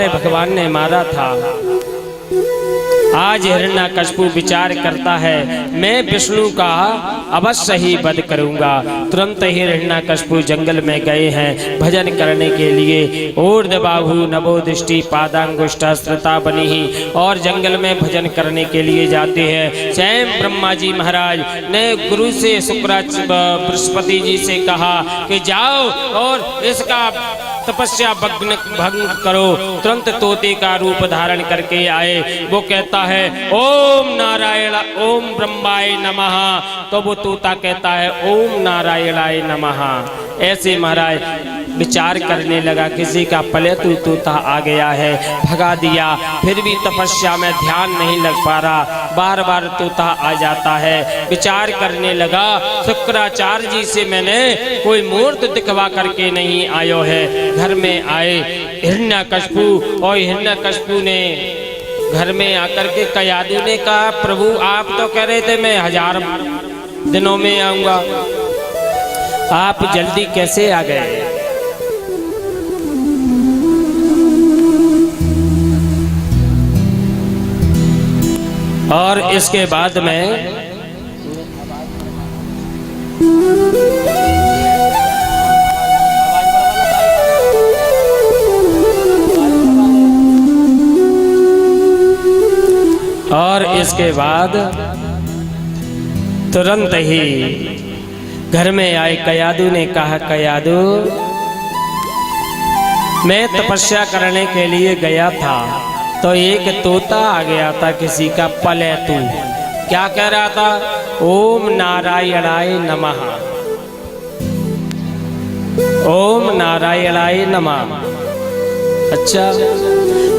भगवान ने मारा था। आज हिरण्यकशिपु विचार करता है मैं विष्णु का अवश्य ही वध करूंगा। तुरंत ही हिरण्यकशिपु जंगल में गए हैं भजन करने के लिए। ऊर्ध्वबाहु नभोदृष्टि पादांगुष्ठा श्रुता बनी ही और जंगल में भजन करने के लिए जाते हैं। स्वयं ब्रह्मा जी महाराज ने गुरु से शुक्राचार्य बृहस्पति जी से कहा कि जाओ और इसका तपस्या भंग करो। तुरंत तोते का रूप धारण करके आए। वो कहता है ओम नारायण ओम ब्रह्माय नमः, तो वो तोता कहता है ओम नारायणाय नमः। ऐसे महाराज विचार करने लगा, किसी का पलतू तोता आ गया है, भगा दिया, फिर भी तपस्या में ध्यान नहीं लग पा रहा, बार बार तोता आ जाता है। विचार करने लगा शुक्राचार्य जी से मैंने कोई मूर्त दिखवा करके नहीं आयो है। घर में आए हिरण्यकशिपु और हिरण्यकशिपु ने घर में आकर के कयादु ने कहा प्रभु आप तो कह रहे थे मैं 1000 दिनों में आऊंगा, आप जल्दी कैसे आ गए? और इसके बाद में तुरंत ही घर में आए कयादु ने कहा कयादु मैं तपस्या करने के लिए गया था तो एक तोता आ गया था किसी का पलतू। क्या कह रहा था? ओम नारायणाय नमः, ओम नारायणाय नमः। अच्छा,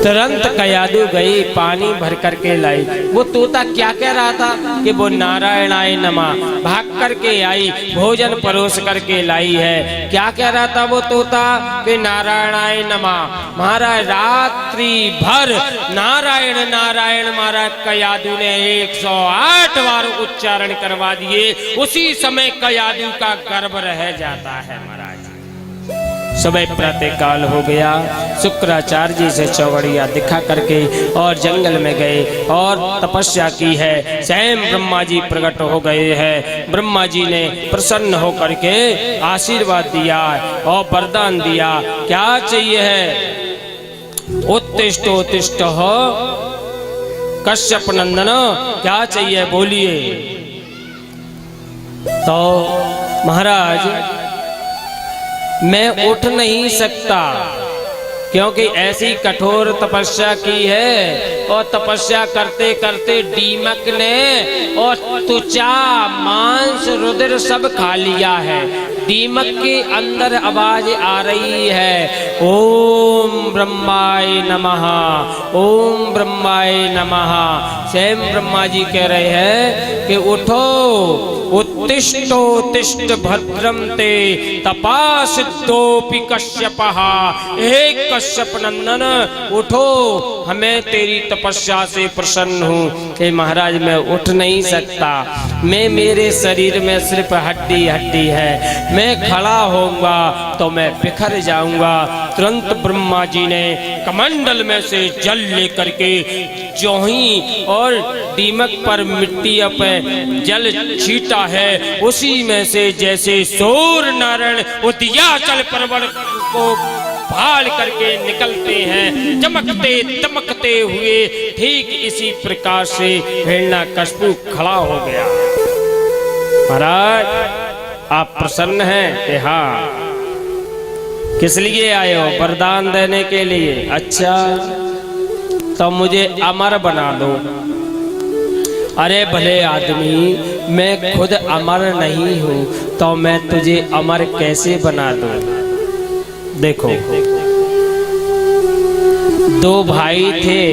तुरंत कयादु गई पानी भर करके लाई। वो तोता क्या कह रहा था कि वो नारायणाय नमः, भाग करके आई, भोजन परोस करके लाई है। क्या कह रहा था वो तोता कि नारायणाय नमः। महाराज रात्रि भर नारायण नारायण महाराज कयादु ने 108 बार उच्चारण करवा दिए। उसी समय कयादु का गर्भ रह जाता है। महाराज सुबह प्रातः काल हो गया, शुक्राचार्य जी से चौगड़िया दिखा करके और जंगल में गए और तपस्या की है। स्वयं ब्रह्मा जी प्रकट हो गए हैं। ब्रह्मा जी ने प्रसन्न होकर के आशीर्वाद दिया और वरदान दिया। क्या चाहिए है? उत्तिष्ठ उत्तिष्ठ हो कश्यप नंदन, क्या चाहिए बोलिए। तो महाराज मैं उठ नहीं सकता क्योंकि ऐसी कठोर तपस्या की है और तपस्या करते करते दीमक ने और त्वचा मांस रुधिर सब खा लिया है। दीमक के अंदर आवाज आ रही है ओम ब्रह्माय नमः, ओम ब्रह्माय नमः। स्वयं ब्रह्मा जी कह रहे हैं कि उठो उत्तिष्ठोत्तिष्ठ भद्रम ते तपासिद्धोऽपि कश्यपः। हे कश्यप नंदन उठो, हमें तेरी तपस्या से प्रसन्न हूँ। कि महाराज मैं उठ नहीं सकता, मैं मेरे शरीर में सिर्फ हड्डी हड्डी है, मैं खड़ा होऊंगा तो मैं बिखर जाऊंगा। तुरंत ब्रह्मा जी ने कमंडल में से जल लेकर के जोही और दीमक पर मिट्टी पे जल छीटा है, उसी में से जैसे सूर्य नारायण उदयाचल पर्वत को भाल करके निकलते हैं चमकते चमकते हुए, ठीक इसी प्रकार से हिरण्यकशिपु खड़ा हो गया। महाराज आप प्रसन्न हैं? कि हाँ। किस लिए आए हो? वरदान देने के लिए। अच्छा तो मुझे अमर बना दो। अरे भले आदमी मैं खुद अमर नहीं हूं तो मैं तुझे अमर कैसे बना दूं? देखो दो भाई थे,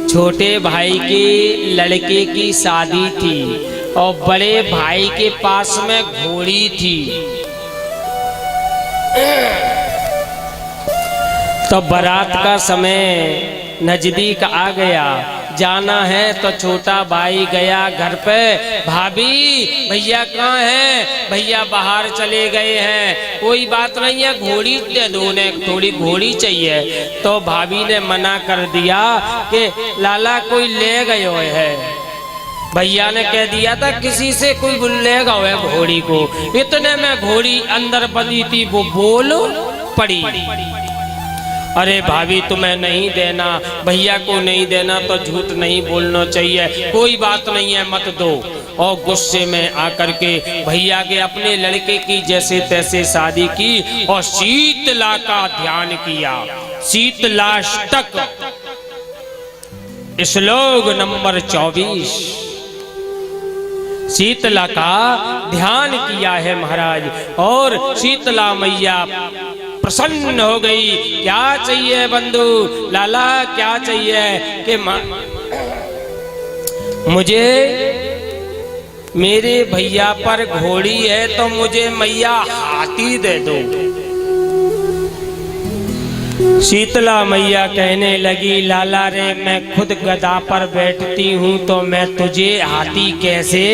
छोटे भाई की लड़के की शादी थी और बड़े भाई के पास में घोड़ी थी। तो बारात का समय नजदीक आ गया। जाना है तो छोटा भाई गया घर पे, भाभी भैया कहाँ हैं? भैया बाहर चले गए हैं। कोई बात नहीं है, घोड़ी दे दो, उन्हें थोड़ी घोड़ी चाहिए। तो भाभी ने मना कर दिया कि लाला कोई ले गए हुए है। भैया ने कह दिया था किसी से कोई लेगा हुआ है घोड़ी को। इतने में घोड़ी अंदर बंधी थी, वो बोल पड़ी, अरे भाभी तुम्हें नहीं देना, भैया को नहीं देना तो झूठ नहीं बोलना चाहिए, कोई बात नहीं है मत दो। और गुस्से में आकर के भैया के अपने लड़के की जैसे तैसे शादी की और शीतला का ध्यान किया। शीतलाष्टक श्लोक नंबर 24, शीतला का ध्यान किया है महाराज। और शीतला मैया प्रसन्न हो गई। क्या चाहिए बंधु? लाला क्या चाहिए? कि मुझे मेरे भैया पर घोड़ी है तो मुझे मैया हाथी दे दो। शीतला मैया कहने लगी, लाला रे मैं खुद गधा पर बैठती हूँ तो मैं तुझे हाथी कैसे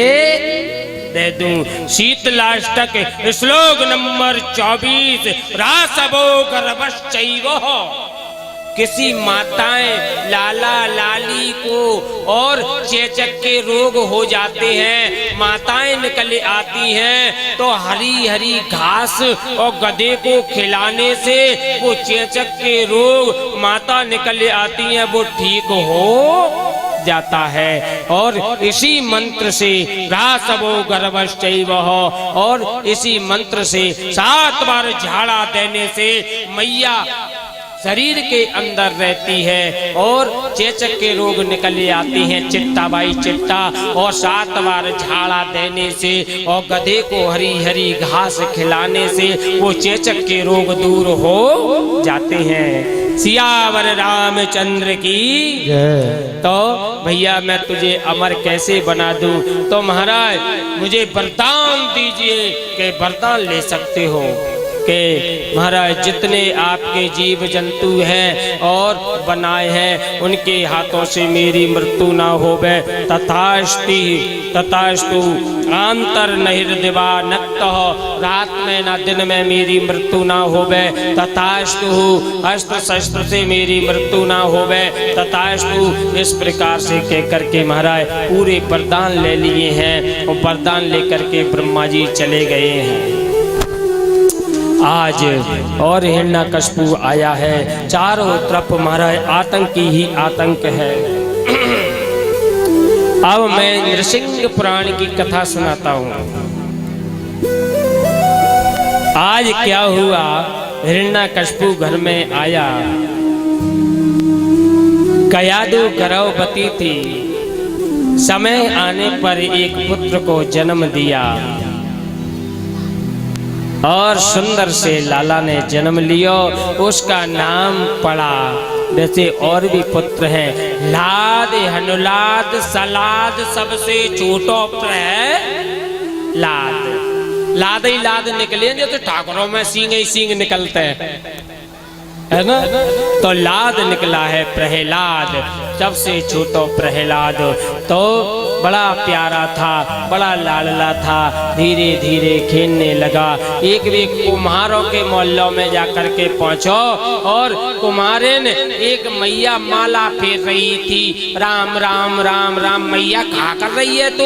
दे दूं। शीतलाष्टक श्लोक नंबर 24, रासवो गर्भश्चैव। किसी माताएं लाला लाली को और चेचक के रोग हो जाते हैं, माताएं निकल आती हैं तो हरी हरी घास और गधे को खिलाने से वो चेचक के रोग माता निकल आती हैं, वो ठीक हो जाता है। और इसी मंत्र से रासवो गर्भश्चैव, और इसी मंत्र से 7 बार झाड़ा देने से मैया शरीर के अंदर रहती है और चेचक के रोग निकल आती हैं, चिट्टा बाई चिट्टा। और 7 बार झाड़ा देने से और गधे को हरी हरी घास खिलाने से वो चेचक के रोग दूर हो जाते हैं। सियावर रामचंद्र की। तो भैया मैं तुझे अमर कैसे बना दूं? तो महाराज मुझे वरदान दीजिए कि वरदान ले सकते हो कि महाराज जितने आपके जीव जंतु हैं और बनाए हैं उनके हाथों से मेरी मृत्यु ना होवे। तथास्ति तथास्तु। आंतर नहिर्दिवा नक्तः, रात में ना दिन में मेरी मृत्यु ना होवे। तथास्तु। अस्त्र शस्त्र से मेरी मृत्यु ना होवे। तथास्तु। इस प्रकार से कह करके महाराज पूरे वरदान ले लिए हैं और वरदान लेकर के ब्रह्मा जी चले गए हैं। आज और हिरण्यकश्यप आया है, चारों तरफ महाराज आतंक ही आतंक है। अब मैं नृसिंह पुराण की कथा सुनाता हूँ। आज क्या हुआ, हिरण्यकश्यप घर में आया, कयादु गर्भवती थी, समय आने पर एक पुत्र को जन्म दिया और सुंदर से लाला ने जन्म लिया। उसका नाम पड़ा, जैसे और भी पुत्र हैं, लाद, हनुलाद, सलाद, सबसे छोटो प्रहलाद। लाद ही लाद निकले जो तो ठाकुरों में सींग ही सींग निकलते हैं, है ना। तो लाद निकला है प्रहलाद, सबसे छोटो प्रहलाद। तो बड़ा प्यारा था, बड़ा लाडला था, धीरे धीरे खेलने लगा। एक भी कुम्हारों के मोहल्लों में जाकर के पहुंचो और कुम्हारिन एक मैया माला फेर रही थी। राम राम राम राम, मैया क्या कर रही है तू?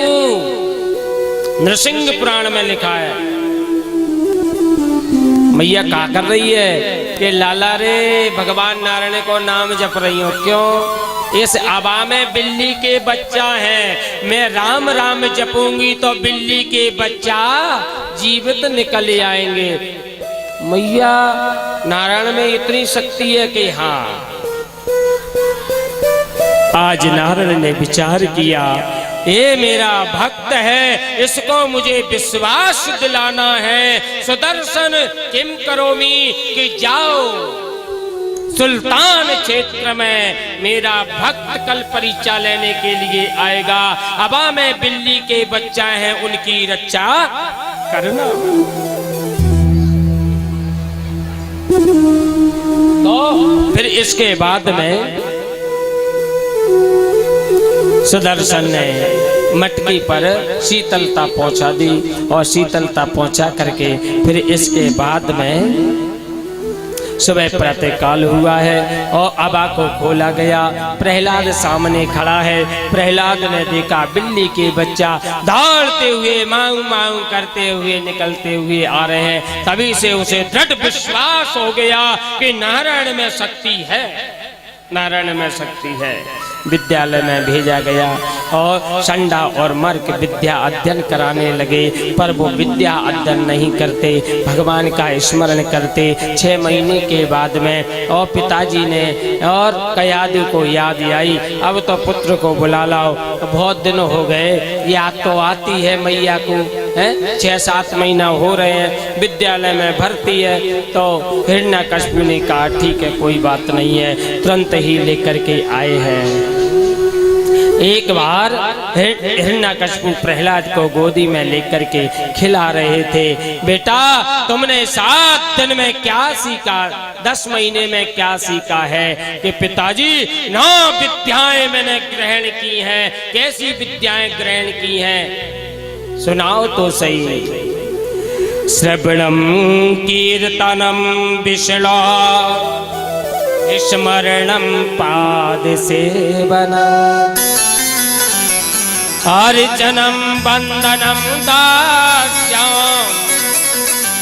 नृसिंह पुराण में लिखा है मैया क्या कर रही है कि लाला रे भगवान नारायण को नाम जप रही हो। क्यों? इस आबा में बिल्ली के बच्चा है, मैं राम राम जपूंगी तो बिल्ली के बच्चा जीवित निकल आएंगे। मैया नारायण में इतनी शक्ति है कि हाँ। आज नारायण ने विचार किया, ये मेरा भक्त है, इसको मुझे विश्वास दिलाना है। सुदर्शन किम करोमी कि जाओ सुल्तान क्षेत्र में, मेरा भक्त कल परीक्षा लेने के लिए आएगा। अबा में बिल्ली के बच्चा हैं, उनकी रक्षा करना। तो फिर इसके बाद में सुदर्शन ने मटकी पर शीतलता पहुंचा दी और शीतलता पहुंचा करके फिर इसके बाद में सुबह प्रातः काल हुआ है और अबा को खोला गया। प्रहलाद सामने खड़ा है। प्रहलाद ने देखा बिल्ली के बच्चा दौड़ते हुए माऊ माऊ करते हुए निकलते हुए आ रहे हैं। तभी से उसे दृढ़ विश्वास हो गया कि नारायण में शक्ति है, नारायण में शक्ति है। विद्यालय में भेजा गया और संडा और मर्क विद्या अध्ययन कराने लगे, पर वो विद्या अध्ययन नहीं करते, भगवान का स्मरण करते। 6 महीने के बाद में और पिताजी ने और कयादू को याद आई, अब तो पुत्र को बुला लाओ, बहुत दिन हो गए, याद तो आती है मैया को, है 6-7 महीना हो रहे हैं, विद्यालय में भर्ती है। तो हिरण्यकशिपु ने कहा ठीक है कोई बात नहीं है, तुरंत ही लेकर के आए हैं। एक बार हिरण्यकशिपु प्रहलाद को गोदी में लेकर के खिला रहे थे। बेटा तुमने 7 दिन में क्या सीखा, 10 महीने में क्या सीखा है? कि पिताजी 9 विद्याएं मैंने ग्रहण की हैं। कैसी विद्याएं ग्रहण की हैं? सुनाओ तो सही। श्रवणम कीर्तनम विष्णु स्मरणम पाद सेवनम अर्चनम वंदनम दास्यम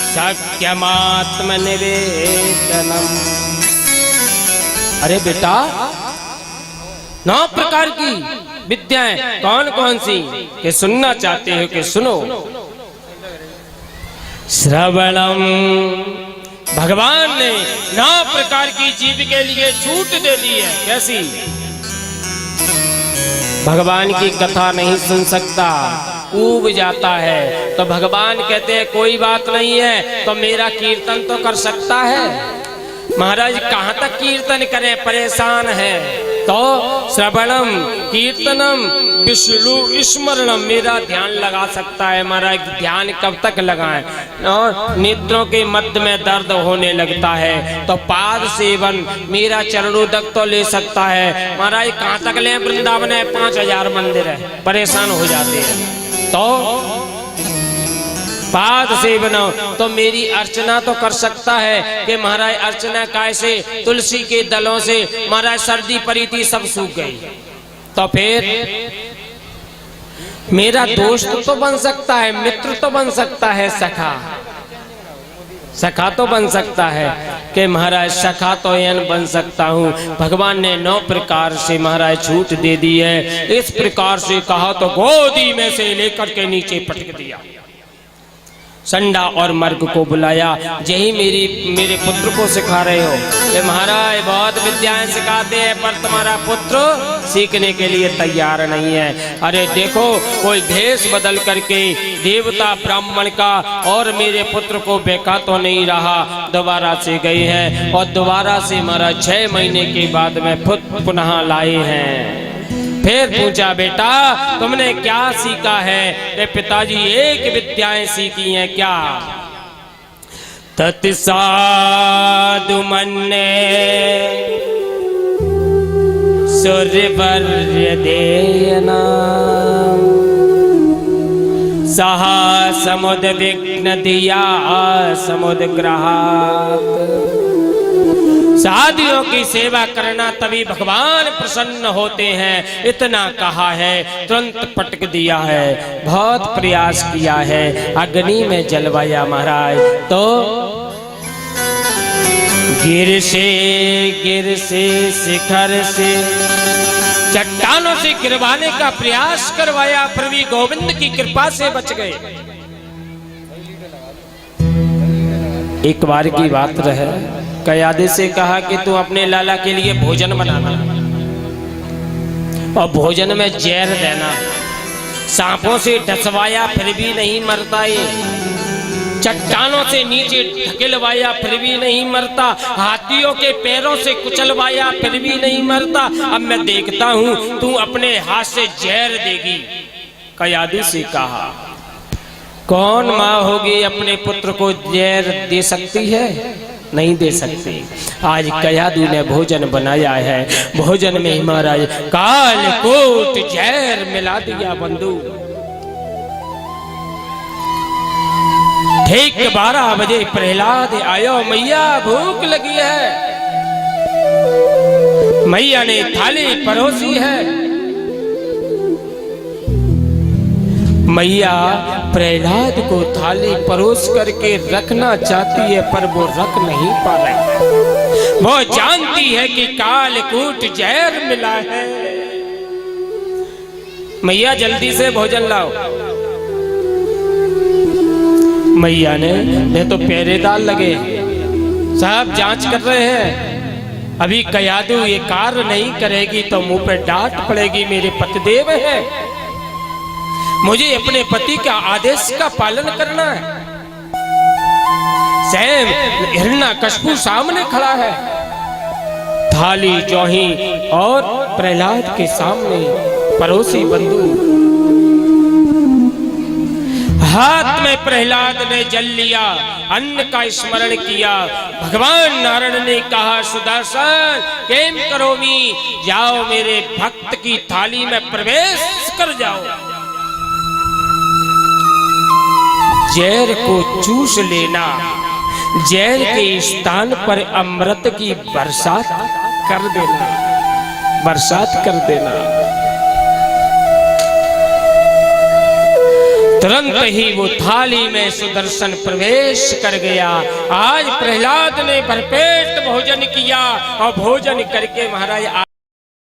सख्यमात्म निवेदनम। अरे बेटा 9 प्रकार की विद्याएं कौन कौन सी कि सुनना चाहते हो कि सुनो। श्रवणम, भगवान ने 9 प्रकार की जीव के लिए छूट दे दी है। कैसी? भगवान की कथा नहीं सुन सकता, ऊब जाता है, तो भगवान कहते हैं कोई बात नहीं है, तो मेरा कीर्तन तो कर सकता है। महाराज कहाँ तक कीर्तन करें, परेशान है। तो श्रवणम कीर्तनम विष्णु स्मरणम, मेरा ध्यान लगा सकता है। महाराज ध्यान कब तक लगाएं? और नेत्रों के मध्य में दर्द होने लगता है तो पाद सेवन, मेरा चरणोदक तो ले सकता है। महाराज कहाँ तक ले? वृंदावन है 5000 मंदिर है, परेशान हो जाते हैं। तो पाद सेवन, तो मेरी अर्चना तो कर सकता है कि महाराज अर्चना कैसे? तुलसी के दलों से महाराज सर्दी पड़ी थी सब सूख गई। तो फिर मेरा दोस्त तो बन सकता है, मित्र तो बन सकता है, सखा, सखा तो बन सकता है कि महाराज सखा तो यन बन सकता हूँ। भगवान ने 9 प्रकार से महाराज छूट दे दी है। इस प्रकार से कहा तो गोदी में से लेकर के नीचे पटक दिया। संडा और मर्ग को बुलाया, यही मेरे पुत्र को सिखा रहे हो कि महाराज बहुत विद्याएं सिखाते हैं पर तुम्हारा पुत्र सीखने के लिए तैयार नहीं है। अरे देखो कोई भेष बदल करके देवता ब्राह्मण का और मेरे पुत्र को बेका तो नहीं रहा, दोबारा से गए हैं और दोबारा से महाराज 6 महीने के बाद में पुनः लाए हैं। फिर पूछा बेटा तुमने क्या सीखा है? रे पिताजी 1 विद्याएं सीखी हैं। क्या? तत्साधु मन्ने सूर्यवर्य देयना सहा समुद विघ्न दिया समुद ग्रहात। साधियों की सेवा करना तभी भगवान प्रसन्न होते हैं, इतना कहा है, तुरंत पटक दिया है। बहुत प्रयास किया है, अग्नि में जलवाया महाराज। तो गिर से शिखर से चट्टानों से गिरवाने का प्रयास करवाया, फिर भी गोविंद की कृपा से बच गए। एक बार की बात रहे, कयादे से कहा कि तू अपने लाला के लिए भोजन बनाना और भोजन में जहर देना। सांपों से डसवाया फिर भी नहीं मरता ये, चट्टानों से नीचे ढकेलवाया फिर भी नहीं मरता, हाथियों के पैरों से कुचलवाया फिर भी नहीं मरता। अब मैं देखता हूं तू अपने हाथ से जहर देगी। कयादे से कहा कौन माँ होगी अपने पुत्र को जहर दे सकती है? नहीं दे सकते। आज कयादू ने भोजन बनाया है, भोजन में महाराज कालकूट जहर मिला दिया बंधु। ठीक 12 बजे प्रहलाद आयो, मैया भूख लगी है। मैया ने थाली परोसी है। मैया प्रहलाद को थाली परोस करके रखना चाहती है, पर वो रख नहीं पा रही। वो जानती है कि कालकूट जहर मिला है। मैया जल्दी से भोजन लाओ। मैया ने तो पहरेदार लगे, साहब जांच कर रहे हैं। अभी कयादू ये कार्य नहीं करेगी तो मुंह पे डांट पड़ेगी। मेरे पतिदेव है, मुझे अपने पति का आदेश का पालन करना है। स्वयं हिरण्यकशिपु सामने खड़ा है, थाली चौही और प्रहलाद के सामने परोसी बंधु। हाथ में प्रहलाद ने जल लिया, अन्न का स्मरण किया। भगवान नारायण ने कहा, सुदर्शन केम करोमी, जाओ मेरे भक्त की थाली में प्रवेश कर जाओ। जहर को चूस लेना, जहर के स्थान पर अमृत की बरसात कर देना, बरसात कर देना। तुरंत ही वो थाली में सुदर्शन प्रवेश कर गया। आज प्रहलाद ने भरपेट भोजन किया और भोजन करके महाराज